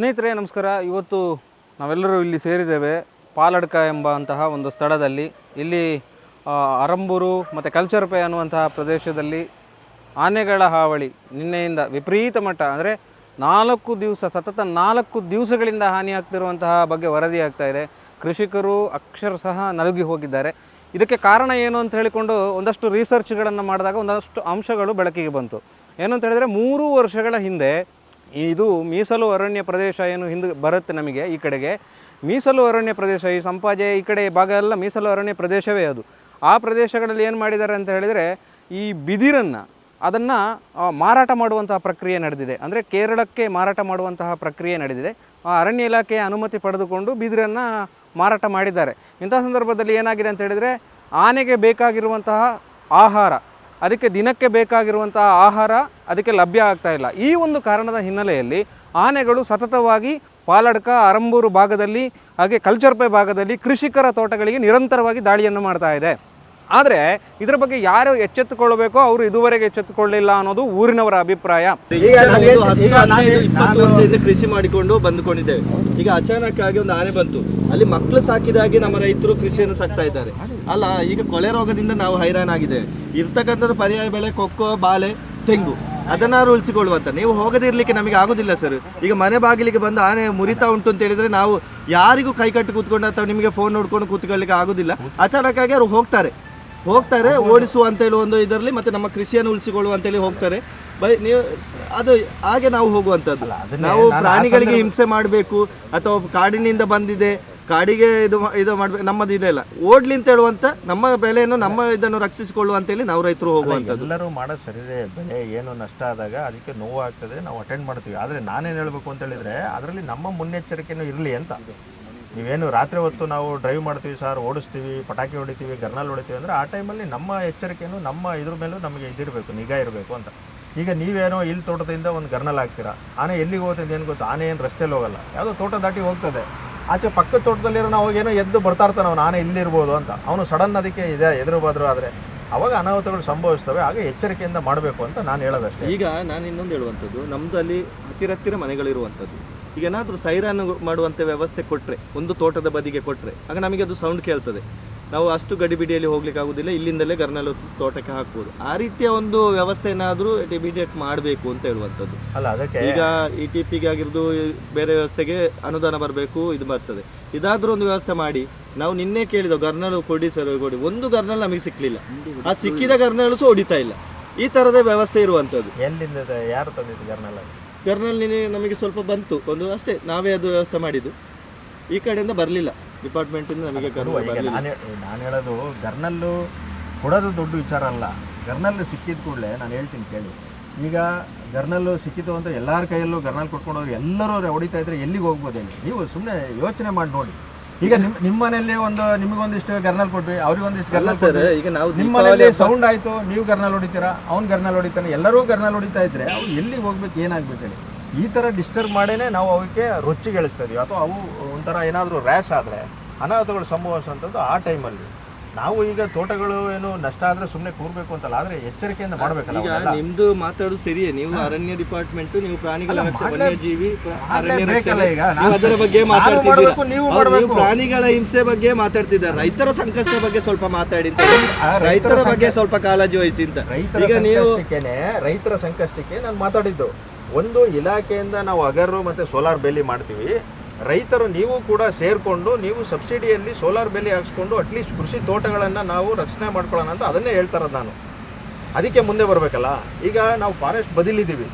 ಸ್ನೇಹಿತರೆ ನಮಸ್ಕಾರ. ಇವತ್ತು ನಾವೆಲ್ಲರೂ ಇಲ್ಲಿ ಸೇರಿದ್ದೇವೆ ಪಾಲಡ್ಕ ಎಂಬಂತಹ ಒಂದು ಸ್ಥಳದಲ್ಲಿ. ಇಲ್ಲಿ ಅರಂಬೂರು ಮತ್ತು ಕಲ್ಚರ್ಪೆ ಅನ್ನುವಂತಹ ಪ್ರದೇಶದಲ್ಲಿ ಆನೆಗಳ ಹಾವಳಿ ನಿನ್ನೆಯಿಂದ ವಿಪರೀತ ಮಟ್ಟ, ಅಂದರೆ 4 ದಿವಸ ಸತತ 4 ದಿವಸಗಳಿಂದ ಹಾನಿಯಾಗ್ತಿರುವಂತಹ ಬಗ್ಗೆ ವರದಿ ಆಗ್ತಾ ಇದೆ. ಕೃಷಿಕರು ಅಕ್ಷರಶಃ ನಲುಗಿ ಹೋಗಿದ್ದಾರೆ. ಇದಕ್ಕೆ ಕಾರಣ ಏನು ಅಂತ ಹೇಳಿಕೊಂಡು ಒಂದಷ್ಟು ರಿಸರ್ಚ್ಗಳನ್ನು ಮಾಡಿದಾಗ ಒಂದಷ್ಟು ಅಂಶಗಳು ಬೆಳಕಿಗೆ ಬಂತು. ಏನು ಅಂತ ಹೇಳಿದರೆ 3 ವರ್ಷಗಳ ಹಿಂದೆ ಇದು ಮೀಸಲು ಅರಣ್ಯ ಪ್ರದೇಶ ಏನು ಹಿಂದೆ ಬರುತ್ತೆ ನಮಗೆ, ಈ ಕಡೆಗೆ ಮೀಸಲು ಅರಣ್ಯ ಪ್ರದೇಶ, ಈ ಸಂಪಾಜೆ ಈ ಕಡೆ ಭಾಗ ಎಲ್ಲ ಮೀಸಲು ಅರಣ್ಯ ಪ್ರದೇಶವೇ ಅದು. ಆ ಪ್ರದೇಶಗಳಲ್ಲಿ ಏನು ಮಾಡಿದ್ದಾರೆ ಅಂತ ಹೇಳಿದರೆ ಈ ಬಿದಿರನ್ನು ಅದನ್ನು ಮಾರಾಟ ಮಾಡುವಂತಹ ಪ್ರಕ್ರಿಯೆ ನಡೆದಿದೆ. ಅಂದರೆ ಕೇರಳಕ್ಕೆ ಮಾರಾಟ ಮಾಡುವಂತಹ ಪ್ರಕ್ರಿಯೆ ನಡೆದಿದೆ. ಅರಣ್ಯ ಇಲಾಖೆಯ ಅನುಮತಿ ಪಡೆದುಕೊಂಡು ಬಿದಿರನ್ನು ಮಾರಾಟ ಮಾಡಿದ್ದಾರೆ. ಇಂಥ ಸಂದರ್ಭದಲ್ಲಿ ಏನಾಗಿದೆ ಅಂತ ಹೇಳಿದರೆ ಆನೆಗೆ ಬೇಕಾಗಿರುವಂತಹ ಆಹಾರ, ಅದಕ್ಕೆ ದಿನಕ್ಕೆ ಬೇಕಾಗಿರುವಂತಹ ಆಹಾರ ಅದಕ್ಕೆ ಲಭ್ಯ ಆಗ್ತಾ ಇಲ್ಲ. ಈ ಒಂದು ಕಾರಣದ ಹಿನ್ನೆಲೆಯಲ್ಲಿ ಆನೆಗಳು ಸತತವಾಗಿ ಪಾಲಡ್ಕ, ಅರಂಬೂರು ಭಾಗದಲ್ಲಿ ಹಾಗೆ ಕಲ್ಚರ್ಪೆ ಭಾಗದಲ್ಲಿ ಕೃಷಿಕರ ತೋಟಗಳಿಗೆ ನಿರಂತರವಾಗಿ ದಾಳಿಯನ್ನು ಮಾಡ್ತಾ ಇದೆ. ಆದರೆ ಇದರ ಬಗ್ಗೆ ಯಾರು ಎಚ್ಚೆತ್ತುಕೊಳ್ಳಬೇಕೋ ಅವರು ಇದುವರೆಗೆ ಎಚ್ಚೆತ್ತುಕೊಳ್ಳಿಲ್ಲ ಅನ್ನೋದು ಊರಿನವರ ಅಭಿಪ್ರಾಯ. ಈಗ 20 ವರ್ಷದಿಂದ ಕೃಷಿ ಮಾಡಿಕೊಂಡು ಬಂದುಕೊಂಡಿದ್ದೇವೆ. ಈಗ ಅಚಾನಕ್ ಆಗಿ ಒಂದು ಆನೆ ಬಂತು, ಅಲ್ಲಿ ಮಕ್ಕಳು ಸಾಕಿದಾಗೆ ನಮ್ಮ ರೈತರು ಕೃಷಿಯನ್ನು ಸಾಕ್ತಾ ಇದ್ದಾರೆ ಅಲ್ಲ. ಈಗ ಕೊಳೆ ರೋಗದಿಂದ ನಾವು ಹೈರಾಣಾಗಿದ್ದೇವೆ. ಇರ್ತಕ್ಕಂಥದ್ದು ಪರ್ಯಾಯ ಬೆಳೆ ಕೊಕ್ಕೋ, ಬಾಳೆ, ತೆಂಗು, ಅದನ್ನಾರು ಉಳಿಸಿಕೊಳ್ಳುವಂತ. ನೀವು ಹೋಗದಿರ್ಲಿಕ್ಕೆ ನಮಗೆ ಆಗೋದಿಲ್ಲ ಸರ್. ಈಗ ಮನೆ ಬಾಗಿಲಿಗೆ ಬಂದು ಆನೆ ಮುರಿತಾ ಉಂಟು ಅಂತ ಹೇಳಿದ್ರೆ ನಾವು ಯಾರಿಗೂ ಕೈ ಕಟ್ಟಿ ಕೂತ್ಕೊಂಡು ಅಥವಾ ನಿಮಗೆ ಫೋನ್ ನೋಡ್ಕೊಂಡು ಕೂತ್ಕೊಳ್ಳಿಕ್ಕೆ ಆಗೋದಿಲ್ಲ. ಅಚಾನಕ್ ಆಗಿ ಅವರು ಹೋಗ್ತಾರೆ ಓಡಿಸುವ ಅಂತೇಳಿ ಒಂದು ಇದರಲ್ಲಿ, ಮತ್ತೆ ನಮ್ಮ ಕೃಷಿಯನ್ನು ಉಳಿಸಿಕೊಳ್ಳುವ ಅಂತೇಳಿ ಹೋಗ್ತಾರೆ. ನೀವು ಅದು ಹಾಗೆ ನಾವು ಹೋಗುವಂಥದ್ದು. ನಾವು ಪ್ರಾಣಿಗಳಿಗೆ ಹಿಂಸೆ ಮಾಡಬೇಕು ಅಥವಾ ಕಾಡಿನಿಂದ ಬಂದಿದೆ ಕಾಡಿಗೆ ಇದು ಮಾಡ್ಬೇಕು ನಮ್ಮದು ಇದೆಲ್ಲ ಓಡ್ಲಿ ಅಂತ ಹೇಳುವಂತ, ನಮ್ಮ ಬೆಳೆಯನ್ನು ನಮ್ಮ ಇದನ್ನು ರಕ್ಷಿಸಿಕೊಳ್ಳುವ ಅಂತೇಳಿ ನಾವು ರೈತರು ಹೋಗುವಂಥದ್ದು. ಎಲ್ಲರೂ ಮಾಡೋದು ಸರಿದೆ. ಬೆಳೆ ಏನು ನಷ್ಟ ಆದಾಗ ಅದಕ್ಕೆ ನೋವು ಆಗ್ತದೆ, ನಾವು ಅಟೆಂಡ್ ಮಾಡ್ತೀವಿ. ಆದರೆ ನಾನೇನು ಹೇಳಬೇಕು ಅಂತ ಹೇಳಿದರೆ ಅದರಲ್ಲಿ ನಮ್ಮ ಮುನ್ನೆಚ್ಚರಿಕೆನೂ ಇರಲಿ ಅಂತ. ನೀವೇನು ರಾತ್ರಿ ಹೊತ್ತು ನಾವು ಡ್ರೈವ್ ಮಾಡ್ತೀವಿ ಸರ್, ಓಡಿಸ್ತೀವಿ, ಪಟಾಕಿ ಹೊಡಿತೀವಿ, ಗರ್ನಲ್ ಹೊಡಿತೀವಿ ಅಂದರೆ ಆ ಟೈಮಲ್ಲಿ ನಮ್ಮ ಎಚ್ಚರಿಕೆಯೂ ನಮ್ಮ ಇದ್ರ ಮೇಲೂ ನಮಗೆ ಇದಿರಬೇಕು, ನಿಗಾ ಇರಬೇಕು ಅಂತ. ಈಗ ನೀವೇನೋ ಇಲ್ಲಿ ತೋಟದಿಂದ ಒಂದು ಗರ್ನಲ್ ಹಾಕ್ತೀರಾ, ಆನೆ ಎಲ್ಲಿಗೆ ಹೋಗ್ತದೆ ಏನು ಗೊತ್ತು? ಆನೆ ಏನು ರಸ್ತೆಯಲ್ಲಿ ಹೋಗಲ್ಲ, ಯಾವುದೋ ತೋಟ ದಾಟಿ ಹೋಗ್ತದೆ. ಆಚೆ ಪಕ್ಕದ ತೋಟದಲ್ಲಿರೋ ನಾವು ಏನೋ ಎದ್ದು ಬರ್ತಾ ಇರ್ತಾನೆ ಅವನು, ಆನೆ ಇಲ್ಲಿರ್ಬೋದು ಅಂತ. ಅವನು ಸಡನ್ ಅದಕ್ಕೆ ಇದೆ ಎದುರು ಬದ್ರು ಆದರೆ ಅವಾಗ ಅನಾಹುತಗಳು ಸಂಭವಿಸ್ತವೆ. ಹಾಗೆ ಎಚ್ಚರಿಕೆಯಿಂದ ಮಾಡಬೇಕು ಅಂತ ನಾನು ಹೇಳೋದಷ್ಟೇ. ಈಗ ನಾನು ಇನ್ನೊಂದು ಹೇಳುವಂಥದ್ದು, ನಮ್ಮದು ಅಲ್ಲಿ ಹತ್ತಿರ ಮನೆಗಳಿರುವಂಥದ್ದು. ಈಗ ಏನಾದರೂ ಸೈರನ್ ಮಾಡುವಂಥ ವ್ಯವಸ್ಥೆ ಕೊಟ್ಟರೆ, ಒಂದು ತೋಟದ ಬದಿಗೆ ಕೊಟ್ಟರೆ, ಆಗ ನಮಗೆ ಅದು ಸೌಂಡ್ ಕೇಳ್ತದೆ. ನಾವು ಅಷ್ಟು ಗಡಿಬಿಡಿಯಲ್ಲಿ ಹೋಗ್ಲಿಕ್ಕೆ ಆಗೋದಿಲ್ಲ, ಇಲ್ಲಿಂದಲೇ ಗರ್ನಲ್ ಹೊತ್ತಿಸಿ ತೋಟಕ್ಕೆ ಹಾಕ್ಬೋದು. ಆ ರೀತಿಯ ಒಂದು ವ್ಯವಸ್ಥೆ ಏನಾದರೂ ಇಮಿಡಿಯೇಟ್ ಮಾಡಬೇಕು ಅಂತ ಹೇಳುವಂಥದ್ದು. ಅಲ್ಲ ಅದಕ್ಕೆ ಈಗ ಈ ಟಿಪಿಗೆ ಆಗಿರೋದು ಬೇರೆ ವ್ಯವಸ್ಥೆಗೆ ಅನುದಾನ ಬರಬೇಕು, ಇದು ಬರ್ತದೆ. ಇದಾದರೂ ಒಂದು ವ್ಯವಸ್ಥೆ ಮಾಡಿ. ನಾವು ನಿನ್ನೆ ಕೇಳಿದವು ಗರ್ನಲ್ ಕೊಡಿ ಸರ್, ಕೊಡಿ. ಒಂದು ಗರ್ನಲ್ ನಮಗೆ ಸಿಕ್ಕಲಿಲ್ಲ. ಆ ಸಿಕ್ಕಿದ ಗರ್ನಲ್ ಸಹ ಹೊಡಿತಾ ಇಲ್ಲ. ಈ ಥರದ ವ್ಯವಸ್ಥೆ ಇರುವಂಥದ್ದು. ಎಲ್ಲಿಂದ ಯಾರು ತಂದಿದ್ದು ಗರ್ನಲ್? ಗರ್ನಲ್ ನಮಗೆ ಸ್ವಲ್ಪ ಬಂತು ಒಂದು, ಅಷ್ಟೇ ನಾವೇ ಅದು ವ್ಯವಸ್ಥೆ ಮಾಡಿದ್ದು. ಈ ಕಡೆಯಿಂದ ಬರಲಿಲ್ಲ, ಡಿಪಾರ್ಟ್ಮೆಂಟಿಂದ ನಮಗೆ ನಾನು ಹೇಳೋದು ಗರ್ನಲ್ಲು ಕೊಡೋದು ದೊಡ್ಡ ವಿಚಾರ ಅಲ್ಲ. ಗರ್ನಲ್ ಸಿಕ್ಕಿದ ಕೂಡಲೇ ನಾನು ಹೇಳ್ತೀನಿ ಕೇಳಿ. ಈಗ ಗರ್ನಲ್ಲು ಸಿಕ್ಕಿತು ಅಂತ ಎಲ್ಲರ ಕೈಯಲ್ಲೂ ಗರ್ನಲ್ ಕೊಟ್ಕೊಂಡವ್ರು ಎಲ್ಲರೂ ಹೊಡಿತಾ ಇದ್ರೆ ಎಲ್ಲಿಗೆ ಹೋಗ್ಬೋದು ಹೇಳಿ? ನೀವು ಸುಮ್ಮನೆ ಯೋಚನೆ ಮಾಡಿ ನೋಡಿ. ಈಗ ನಿಮ್ಮ ಮನೆಯಲ್ಲಿ ನಿಮಗೊಂದಿಷ್ಟು ಗರ್ನಲ್ ಕೊಟ್ವಿ, ಅವ್ರಿಗೊಂದಿಷ್ಟು ಗರ್ನಲ್ ಸರ್. ಈಗ ನಾವು ನಿಮ್ಮ ಮನೆಯಲ್ಲಿ ಸೌಂಡ್ ಆಯಿತು, ನೀವು ಗರ್ನಲ್ ಹೊಡಿತೀರಾ, ಅವ್ನು ಗರ್ನಲ್ ಹೊಡಿತಾನೆ, ಎಲ್ಲರೂ ಗರ್ನಲ್ ಹೊಡಿತಾ ಇದ್ರೆ ಅವ್ರು ಎಲ್ಲಿಗೆ ಹೋಗ್ಬೇಕು, ಏನಾಗ್ಬೇಕು ಹೇಳಿ? ಈ ಥರ ಡಿಸ್ಟರ್ಬ್ ಮಾಡೇನೆ ನಾವು ಅವಕ್ಕೆ ರೊಚ್ಚಿಗೆಳಿಸ್ತಾ ಇದೀವಿ. ಅಥವಾ ಅವು ಒಂಥರ ಏನಾದರೂ ರ್ಯಾಶ್ ಆದರೆ ಅನಾಹುತಗಳು ಸಂಭವಿಸುವಂಥದ್ದು ಆ ಟೈಮಲ್ಲಿ. ನಾವು ಈಗ ತೋಟಗಳು ಏನು ನಷ್ಟ ಆದರೆ ಸುಮ್ಮನೆ ಕೂರಬೇಕು ಅಂತಲ್ಲ, ಆದರೆ ಎಚ್ಚರಿಕೆಯಿಂದ ಮಾಡಬೇಕಲ್ಲ. ಈಗ ನಿಮ್ದು ಮಾತಾಡೋದು ಸರಿಯೇ, ನೀವು ಅರಣ್ಯ ಡಿಪಾರ್ಟ್ಮೆಂಟ್, ನೀವು ಪ್ರಾಣಿಗಳ ರಕ್ಷಣೆ, ವನ್ಯಜೀವಿ ಅರಣ್ಯ ರಕ್ಷಣೆ, ಅದರ ಬಗ್ಗೆ ಮಾತಾಡ್ತಿದ್ದೀರಾ. ನೀವು ಪ್ರಾಣಿಗಳ ಹಿಂಸೆ ಬಗ್ಗೆ ಮಾತಾಡ್ತಿದ್ದಾರೆ. ರೈತರ ಸಂಕಷ್ಟ ಬಗ್ಗೆ ಸ್ವಲ್ಪ ಮಾತಾಡಿ, ರೈತರ ಬಗ್ಗೆ ಸ್ವಲ್ಪ ಕಾಳಜಿ ವಹಿಸಿ ಅಂತ. ಈಗ ನೀವು ರೈತರ ಸಂಕಷ್ಟಕ್ಕೆ ನಾನು ಮಾತಾಡಿದ್ದು. ಒಂದು ಇಲಾಖೆಯಿಂದ ನಾವು ಅಗರು ಮತ್ತು ಸೋಲಾರ್ ಬೇಲಿ ಮಾಡ್ತೀವಿ. ರೈತರು ನೀವು ಕೂಡ ಸೇರಿಕೊಂಡು ನೀವು ಸಬ್ಸಿಡಿಯಲ್ಲಿ ಸೋಲಾರ್ ಬೇಲಿ ಹಾಕ್ಸ್ಕೊಂಡು ಅಟ್ಲೀಸ್ಟ್ ಕೃಷಿ ತೋಟಗಳನ್ನು ನಾವು ರಕ್ಷಣೆ ಮಾಡ್ಕೊಳ್ಳೋಣ ಅಂತ ಅದನ್ನೇ ಹೇಳ್ತಾರದು ನಾನು. ಅದಕ್ಕೆ ಮುಂದೆ ಬರಬೇಕಲ್ಲ. ಈಗ ನಾವು ಫಾರೆಸ್ಟ್ ಬದಿಲಿದ್ದೀವಿ,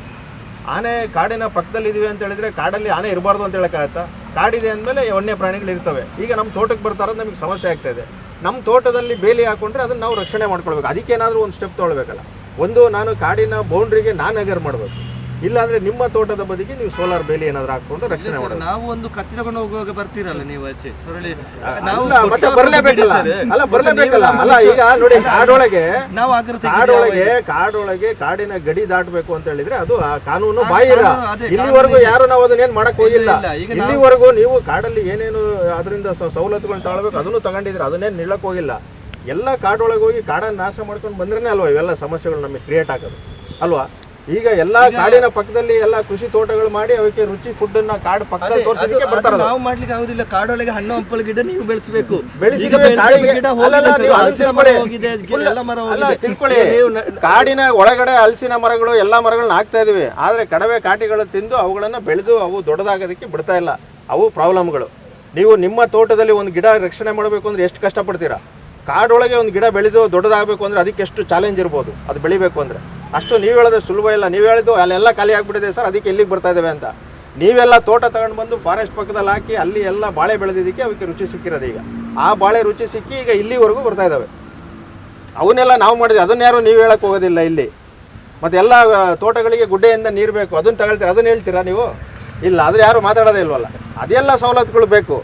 ಆನೆ ಕಾಡಿನ ಪಕ್ಕದಲ್ಲಿದ್ದೀವಿ ಅಂತ ಹೇಳಿದರೆ ಕಾಡಲ್ಲಿ ಆನೆ ಇರಬಾರ್ದು ಅಂತ ಹೇಳೋಕ್ಕಾಗತ್ತಾ? ಕಾಡಿದೆ ಅಂದಮೇಲೆ ವನ್ಯ ಪ್ರಾಣಿಗಳು ಇರ್ತವೆ. ಈಗ ನಮ್ಮ ತೋಟಕ್ಕೆ ಬರ್ತಾರೋದು ನಮಗೆ ಸಮಸ್ಯೆ ಆಗ್ತಾಯಿದೆ. ನಮ್ಮ ತೋಟದಲ್ಲಿ ಬೇಲಿ ಹಾಕ್ಕೊಂಡ್ರೆ ಅದನ್ನು ನಾವು ರಕ್ಷಣೆ ಮಾಡ್ಕೊಳ್ಬೇಕು. ಅದಕ್ಕೇನಾದರೂ ಒಂದು ಸ್ಟೆಪ್ ತೊಗೊಳ್ಬೇಕಲ್ಲ. ಒಂದು, ನಾನು ಕಾಡಿನ ಬೌಂಡ್ರಿಗೆ ನಾನು ಅಗರ್ ಮಾಡಬೇಕು, ಇಲ್ಲಾಂದ್ರೆ ನಿಮ್ಮ ತೋಟದ ಬದಿಗೆ ನೀವು ಸೋಲಾರ್ ಬೇಲಿ ಏನಾದ್ರು ಹಾಕೊಂಡು ರಕ್ಷಣೆ ಮಾಡಿ. ನಾವು ಒಂದು ಕತ್ತಿ ತಗೊಂಡು ಹೋಗುವಾಗ ಬರ್ತೀರಲ್ಲ ನೀವು ಆಚೆ ಸೊರಳಿ, ಮತ್ತೆ ಬರಲೇಬೇಕಲ್ಲ. ಅಲ್ಲ ಬರಲೇಬೇಕಲ್ಲ. ಅಲ್ಲ ಈಗ ನೋಡಿ, ಕಾಡೊಳಗೆ ಕಾಡಿನ ಗಡಿ ದಾಟಬೇಕು ಅಂತ ಹೇಳಿದ್ರೆ ಅದು ಕಾನೂನು ಬಾಹಿರ. ಇಲ್ಲಿವರೆಗೂ ಯಾರು ನಾವು ಅದನ್ನೇನ್ ಮಾಡಕ್ ಹೋಗಿಲ್ಲ. ಇಲ್ಲಿವರೆಗೂ ನೀವು ಕಾಡಲ್ಲಿ ಏನೇನು ಅದರಿಂದ ಸವಲತ್ತುಗಳನ್ನ ತಾಳ್ಬೇಕು ಅದನ್ನು ತಗೊಂಡಿದ್ರೆ ಅದನ್ನೇನು ನಿಲ್ಲಕ್ ಹೋಗಿಲ್ಲ. ಎಲ್ಲ ಕಾಡೊಳಗೆ ಹೋಗಿ ಕಾಡನ್ನು ನಾಶ ಮಾಡ್ಕೊಂಡು ಬಂದ್ರೇನೆ ಅಲ್ವಾ ಇವೆಲ್ಲ ಸಮಸ್ಯೆಗಳು ನಮಗೆ ಕ್ರಿಯೇಟ್ ಆಗೋದು ಅಲ್ವಾ? ಈಗ ಎಲ್ಲಾ ಕಾಡಿನ ಪಕ್ಕದಲ್ಲಿ ಎಲ್ಲಾ ಕೃಷಿ ತೋಟಗಳು ಮಾಡಿ ಅವಕ್ಕೆ ರುಚಿ ಫುಡ್ ಅನ್ನ ಕಾಡು ಪಕ್ಕದಲ್ಲಿ ತೋರಿಸಲಿಕ್ಕೆ ಬರ್ತಾರೆ. ನಾವು ಮಾಡ್ಲಿಕ್ಕೆ ಆಗುದಿಲ್ಲ. ಕಾಡೊಳಗೆ ಹಣ್ಣು ಹಂಪಲ ಗಿಡ ನೀವು ಬೆಳೆಸಬೇಕು. ತಿಳ್ಕೊಳ್ಳಿ, ಕಾಡಿನ ಒಳಗಡೆ ಹಲಸಿನ ಮರಗಳು ಎಲ್ಲಾ ಮರಗಳನ್ನ ಹಾಕ್ತಾ ಇದೀವಿ. ಆದ್ರೆ ಕಡವೆ ಕಾಟಿಗಳು ತಿಂದು ಅವುಗಳನ್ನ ಬೆಳೆದು ಅವು ದೊಡ್ಡದಾಗೋದಕ್ಕೆ ಬಿಡ್ತಾ ಇಲ್ಲ. ಅವು ಪ್ರಾಬ್ಲಮ್ಗಳು. ನೀವು ನಿಮ್ಮ ತೋಟದಲ್ಲಿ ಒಂದು ಗಿಡ ರಕ್ಷಣೆ ಮಾಡಬೇಕು ಅಂದ್ರೆ ಎಷ್ಟು ಕಷ್ಟಪಡ್ತೀರಾ? ಕಾಡೊಳಗೆ ಒಂದು ಗಿಡ ಬೆಳೆದು ದೊಡ್ಡದಾಗಬೇಕು ಅಂದ್ರೆ ಅದಕ್ಕೆ ಎಷ್ಟು ಚಾಲೆಂಜ್ ಇರ್ಬೋದು ಅದು ಬೆಳಿಬೇಕು ಅಂದ್ರೆ. ಅಷ್ಟು ನೀವು ಹೇಳೋದು ಸುಲಭ ಇಲ್ಲ. ನೀವು ಹೇಳಿದ್ದು ಅಲ್ಲೆಲ್ಲ ಖಾಲಿ ಆಗ್ಬಿಟ್ಟಿದೆ ಸರ್, ಅದಕ್ಕೆ ಎಲ್ಲಿಗೆ ಬರ್ತಾ ಇದ್ದೇವೆ ಅಂತ. ನೀವೆಲ್ಲ ತೋಟ ತಗೊಂಡು ಬಂದು ಫಾರೆಸ್ಟ್ ಪಕ್ಕದಲ್ಲಿ ಹಾಕಿ ಅಲ್ಲಿ ಎಲ್ಲ ಬಾಳೆ ಬೆಳೆದಿದ್ದಕ್ಕೆ ಅವಕ್ಕೆ ರುಚಿ ಸಿಕ್ಕಿರೋದು. ಈಗ ಆ ಬಾಳೆ ರುಚಿ ಸಿಕ್ಕಿ ಈಗ ಇಲ್ಲಿವರೆಗೂ ಬರ್ತಾ ಇದ್ದಾವೆ. ಅವನ್ನೆಲ್ಲ ನಾವು ಮಾಡಿದ್ವಿ, ಅದನ್ನ ಯಾರು ನೀವು ಹೇಳಕ್ಕೆ ಹೋಗೋದಿಲ್ಲ ಇಲ್ಲಿ. ಮತ್ತು ಎಲ್ಲ ತೋಟಗಳಿಗೆ ಗುಡ್ಡೆಯಿಂದ ನೀರು ಬೇಕು, ಅದನ್ನು ತಗೊಳ್ತೀರ, ಅದನ್ನು ಹೇಳ್ತೀರಾ ನೀವು? ಇಲ್ಲ, ಆದರೆ ಯಾರು ಮಾತಾಡೋದೇ ಇಲ್ವಲ್ಲ. ಅದೆಲ್ಲ ಸವಲತ್ತುಗಳು ಬೇಕು.